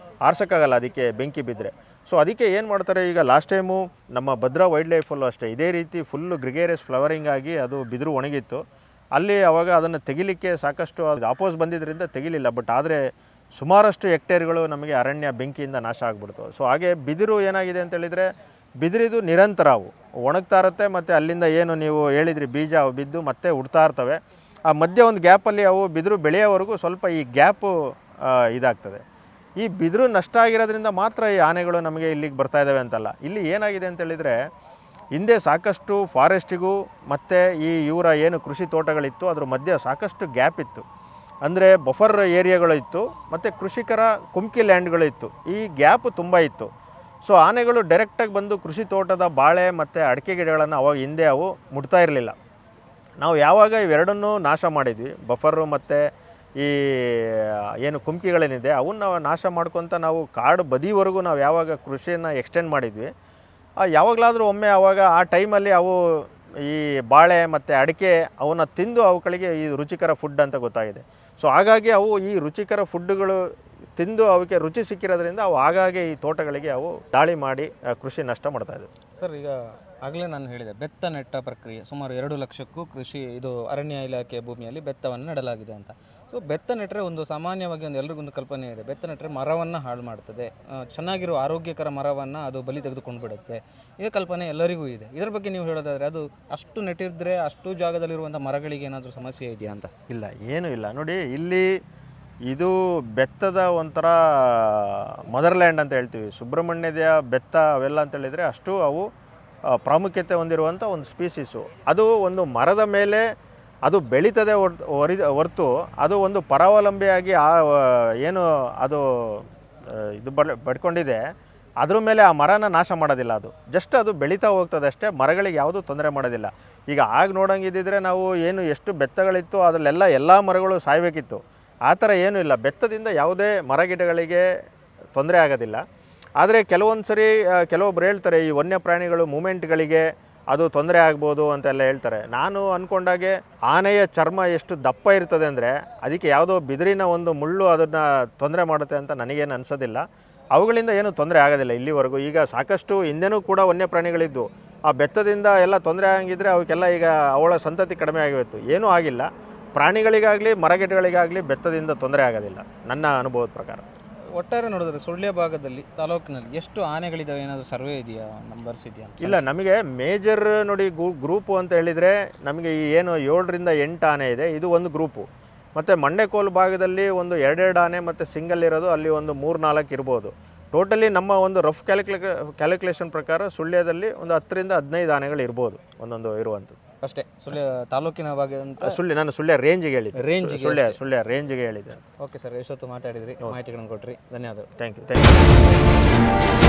ಆರ್ಸೋಕ್ಕಾಗಲ್ಲ ಅದಕ್ಕೆ ಬೆಂಕಿ ಬಿದ್ದರೆ. ಸೊ ಅದಕ್ಕೆ ಏನು ಮಾಡ್ತಾರೆ, ಈಗ ಲಾಸ್ಟ್ ಟೈಮು ನಮ್ಮ ಭದ್ರಾ ವೈಲ್ಡ್ ಲೈಫಲ್ಲೂ ಅಷ್ಟೇ ಇದೇ ರೀತಿ ಫುಲ್ಲು ಗ್ರಿಗೇರಿಯಸ್ ಫ್ಲವರಿಂಗ್ ಆಗಿ ಅದು ಬಿದಿರು ಒಣಗಿತ್ತು. ಅಲ್ಲಿ ಅವಾಗ ಅದನ್ನು ತೆಗಿಲಿಕ್ಕೆ ಸಾಕಷ್ಟು ಅದು ಅಪೋಸ್ ಬಂದಿದ್ದರಿಂದ ತೆಗಿಲಿಲ್ಲ. ಬಟ್ ಆದರೆ ಸುಮಾರಷ್ಟು ಹೆಕ್ಟೇರ್ಗಳು ನಮಗೆ ಅರಣ್ಯ ಬೆಂಕಿಯಿಂದ ನಾಶ ಆಗಿಬಿಡ್ತು. ಸೊ ಹಾಗೆ ಬಿದಿರು ಏನಾಗಿದೆ ಅಂತೇಳಿದರೆ, ಬಿದಿರಿದು ನಿರಂತರ ಅವು ಒಣಗ್ತಾ ಇರುತ್ತೆ, ಮತ್ತು ಅಲ್ಲಿಂದ ಏನು ನೀವು ಹೇಳಿದ್ರಿ ಬೀಜ ಅವು ಬಿದ್ದು ಮತ್ತೆ ಹುಡ್ತಾ ಇರ್ತವೆ. ಆ ಮಧ್ಯೆ ಒಂದು ಗ್ಯಾಪಲ್ಲಿ ಅವು ಬಿದಿರು ಬೆಳೆಯೋವರೆಗೂ ಸ್ವಲ್ಪ ಈ ಗ್ಯಾಪು ಇದಾಗ್ತದೆ. ಈ ಬಿದಿರು ನಷ್ಟ ಆಗಿರೋದ್ರಿಂದ ಮಾತ್ರ ಈ ಆನೆಗಳು ನಮಗೆ ಇಲ್ಲಿಗೆ ಬರ್ತಾ ಇದ್ದಾವೆ ಅಂತಲ್ಲ. ಇಲ್ಲಿ ಏನಾಗಿದೆ ಅಂತೇಳಿದರೆ, ಹಿಂದೆ ಸಾಕಷ್ಟು ಫಾರೆಸ್ಟಿಗೂ ಮತ್ತು ಈ ಇವರ ಏನು ಕೃಷಿ ತೋಟಗಳಿತ್ತು ಅದ್ರ ಮಧ್ಯೆ ಸಾಕಷ್ಟು ಗ್ಯಾಪ್ ಇತ್ತು. ಅಂದರೆ ಬಫರ್ ಏರಿಯಾಗಳಿತ್ತು ಮತ್ತು ಕೃಷಿಕರ ಕುಮ್ಕಿ ಲ್ಯಾಂಡ್ಗಳಿತ್ತು. ಈ ಗ್ಯಾಪ್ ತುಂಬ ಇತ್ತು. ಸೊ ಆನೆಗಳು ಡೈರೆಕ್ಟಾಗಿ ಬಂದು ಕೃಷಿ ತೋಟದ ಬಾಳೆ ಮತ್ತು ಅಡಿಕೆ ಗಿಡಗಳನ್ನು ಅವಾಗ ಹಿಂದೆ ಅವು ಮುಟ್ತಾ ಇರಲಿಲ್ಲ. ನಾವು ಯಾವಾಗ ಇವೆರಡನ್ನೂ ನಾಶ ಮಾಡಿದ್ವಿ, ಬಫರು ಮತ್ತು ಈ ಏನು ಕುಮ್ಕಿಗಳೇನಿದೆ ಅವನ್ನ ನಾಶ ಮಾಡ್ಕೊತ ನಾವು ಕಾಡು ಬದಿವರೆಗೂ ನಾವು ಯಾವಾಗ ಕೃಷಿಯನ್ನು ಎಕ್ಸ್ಟೆಂಡ್ ಮಾಡಿದ್ವಿ, ಯಾವಾಗಲಾದರೂ ಒಮ್ಮೆ ಆವಾಗ ಆ ಟೈಮಲ್ಲಿ ಅವು ಈ ಬಾಳೆ ಮತ್ತು ಅಡಿಕೆ ಅವನ್ನ ತಿಂದು ಅವುಗಳಿಗೆ ಈ ರುಚಿಕರ ಫುಡ್ ಅಂತ ಗೊತ್ತಾಗಿದೆ. ಸೊ ಹಾಗಾಗಿ ಅವು ಈ ರುಚಿಕರ ಫುಡ್ಡುಗಳು ತಿಂದು ಅವಕ್ಕೆ ರುಚಿ ಸಿಕ್ಕಿರೋದ್ರಿಂದ ಅವು ಆಗಾಗ್ಗೆ ಈ ತೋಟಗಳಿಗೆ ಅವು ದಾಳಿ ಮಾಡಿ ಕೃಷಿ ನಷ್ಟ ಮಾಡ್ತಾಯಿದ್ವು. ಸರ್, ಈಗ ಆಗಲೇ ನಾನು ಹೇಳಿದೆ ಬೆತ್ತ ನೆಟ್ಟ ಪ್ರಕ್ರಿಯೆ ಸುಮಾರು 2 ಲಕ್ಷಕ್ಕೂ ಇದು ಅರಣ್ಯ ಇಲಾಖೆ ಭೂಮಿಯಲ್ಲಿ ಬೆತ್ತವನ್ನು ನೆಡಲಾಗಿದೆ ಅಂತ. ಸೊ ಬೆತ್ತ ನೆಟ್ಟರೆ ಒಂದು ಸಾಮಾನ್ಯವಾಗಿ ಎಲ್ರಿಗೊಂದು ಕಲ್ಪನೆ ಇದೆ, ಬೆತ್ತ ನೆಟ್ಟರೆ ಮರವನ್ನು ಹಾಳು ಮಾಡ್ತದೆ, ಚೆನ್ನಾಗಿರೋ ಆರೋಗ್ಯಕರ ಮರವನ್ನು ಅದು ಬಲಿ ತೆಗೆದುಕೊಂಡು ಬಿಡುತ್ತೆ. ಇದೇ ಕಲ್ಪನೆ ಎಲ್ಲರಿಗೂ ಇದೆ. ಇದರ ಬಗ್ಗೆ ನೀವು ಹೇಳೋದಾದರೆ ಅದು ಅಷ್ಟು ನೆಟ್ಟಿದ್ರೆ ಅಷ್ಟು ಜಾಗದಲ್ಲಿರುವಂಥ ಮರಗಳಿಗೆ ಏನಾದರೂ ಸಮಸ್ಯೆ ಇದೆಯಾ ಅಂತ? ಇಲ್ಲ, ಏನೂ ಇಲ್ಲ. ನೋಡಿ, ಇಲ್ಲಿ ಇದು ಬೆತ್ತದ ಒಂಥರ ಮದರ್ಲ್ಯಾಂಡ್ ಅಂತ ಹೇಳ್ತೀವಿ. ಸುಬ್ರಹ್ಮಣ್ಯದ ಬೆತ್ತ ಅವೆಲ್ಲ ಅಂತೇಳಿದರೆ ಅಷ್ಟು ಅವು ಪ್ರಾಮುಖ್ಯತೆ ಹೊಂದಿರುವಂಥ ಒಂದು ಸ್ಪೀಸೀಸು. ಅದು ಒಂದು ಮರದ ಮೇಲೆ ಅದು ಬೆಳೀತದೆ ಹೊರತು ಅದು ಒಂದು ಪರಾವಲಂಬಿಯಾಗಿ ಏನು ಅದು ಇದು ಪಡ್ಕೊಂಡಿದೆ ಅದ್ರ ಮೇಲೆ ಆ ಮರನ ನಾಶ ಮಾಡೋದಿಲ್ಲ. ಅದು ಜಸ್ಟ್ ಅದು ಬೆಳೀತಾ ಹೋಗ್ತದೆ ಅಷ್ಟೇ, ಮರಗಳಿಗೆ ಯಾವುದೂ ತೊಂದರೆ ಮಾಡೋದಿಲ್ಲ. ಈಗ ಆಗ ನೋಡೋಂಗಿದ್ದಿದ್ರೆ ನಾವು ಏನು ಎಷ್ಟು ಬೆತ್ತಗಳಿತ್ತು ಅದರಲ್ಲೆಲ್ಲ ಎಲ್ಲ ಮರಗಳು ಸಾಯಬೇಕಿತ್ತು. ಆ ಥರ ಏನೂ ಇಲ್ಲ. ಬೆತ್ತದಿಂದ ಯಾವುದೇ ಮರಗಿಡಗಳಿಗೆ ತೊಂದರೆ ಆಗೋದಿಲ್ಲ. ಆದರೆ ಕೆಲವೊಂದು ಸರಿ ಕೆಲವೊಬ್ರು ಹೇಳ್ತಾರೆ ಈ ವನ್ಯ ಪ್ರಾಣಿಗಳು ಮೂಮೆಂಟ್ಗಳಿಗೆ ಅದು ತೊಂದರೆ ಆಗ್ಬೋದು ಅಂತೆಲ್ಲ ಹೇಳ್ತಾರೆ. ನಾನು ಅಂದ್ಕೊಂಡಾಗೆ ಆನೆಯ ಚರ್ಮ ಎಷ್ಟು ದಪ್ಪ ಇರ್ತದೆ ಅಂದರೆ ಅದಕ್ಕೆ ಯಾವುದೋ ಬಿದಿರಿನ ಒಂದು ಮುಳ್ಳು ಅದನ್ನು ತೊಂದರೆ ಮಾಡುತ್ತೆ ಅಂತ ನನಗೇನು ಅನಿಸೋದಿಲ್ಲ. ಅವುಗಳಿಂದ ಏನೂ ತೊಂದರೆ ಆಗೋದಿಲ್ಲ ಇಲ್ಲಿವರೆಗೂ. ಈಗ ಸಾಕಷ್ಟು ಹಿಂದೆನೂ ಕೂಡ ವನ್ಯ ಪ್ರಾಣಿಗಳಿದ್ದು ಆ ಬೆತ್ತದಿಂದ ಎಲ್ಲ ತೊಂದರೆ ಆಗಿದ್ದರೆ ಅವಕ್ಕೆಲ್ಲ ಈಗ ಅವಳ ಸಂತತಿ ಕಡಿಮೆ ಆಗಿತ್ತು. ಏನೂ ಆಗಿಲ್ಲ. ಪ್ರಾಣಿಗಳಿಗಾಗಲಿ ಮರಗಿಡಗಳಿಗಾಗಲಿ ಬೆತ್ತದಿಂದ ತೊಂದರೆ ಆಗೋದಿಲ್ಲ ನನ್ನ ಅನುಭವದ ಪ್ರಕಾರ. ಒಟ್ಟಾರೆ ನೋಡಿದ್ರೆ ಸುಳ್ಯ ಭಾಗದಲ್ಲಿ ತಾಲೂಕಿನಲ್ಲಿ ಎಷ್ಟು ಆನೆಗಳಿದ್ದಾವೆ, ಏನಾದರೂ ಸರ್ವೆ ಇದೆಯಾ, ನಂಬರ್ಸ್ ಇದೆಯಾ? ಇಲ್ಲ, ನಮಗೆ ಮೇಜರ್ ನೋಡಿ ಗ್ರೂಪು ಅಂತ ಹೇಳಿದರೆ ನಮಗೆ ಈ ಏನು 7ರಿಂದ 8 ಆನೆ ಇದೆ, ಇದು ಒಂದು ಗ್ರೂಪು. ಮತ್ತು ಮಂಡೆಕೋಲ್ ಭಾಗದಲ್ಲಿ ಒಂದು 2 ಆನೆ ಮತ್ತು ಸಿಂಗಲ್ ಇರೋದು ಅಲ್ಲಿ ಒಂದು 3-4 ಇರ್ಬೋದು. ಟೋಟಲಿ ನಮ್ಮ ಒಂದು ರಫ್ ಕ್ಯಾಲ್ಕುಲೇಷನ್ ಪ್ರಕಾರ ಸುಳ್ಯದಲ್ಲಿ ಒಂದು 10ರಿಂದ 15 ಆನೆಗಳು ಇರ್ಬೋದು ಒಂದೊಂದು ಇರುವಂಥದ್ದು ಅಷ್ಟೇ. ಸುಳ್ಯ ತಾಲೂಕಿನ ಭಾಗ ಅಂತ ನಾನು ಸುಳ್ಯ ರೇಂಜಿಗೆ ಹೇಳಿದ್ದೆ. ಸುಳ್ಯ ರೇಂಜಿಗೆ ಹೇಳಿದ್ದೆ. ಓಕೆ ಸರ್, ಎಷ್ಟೊತ್ತು ಮಾತಾಡಿದ್ರಿ, ಮಾಹಿತಿಗಳನ್ನು ಕೊಟ್ರಿ, ಧನ್ಯವಾದಗಳು. Thank you.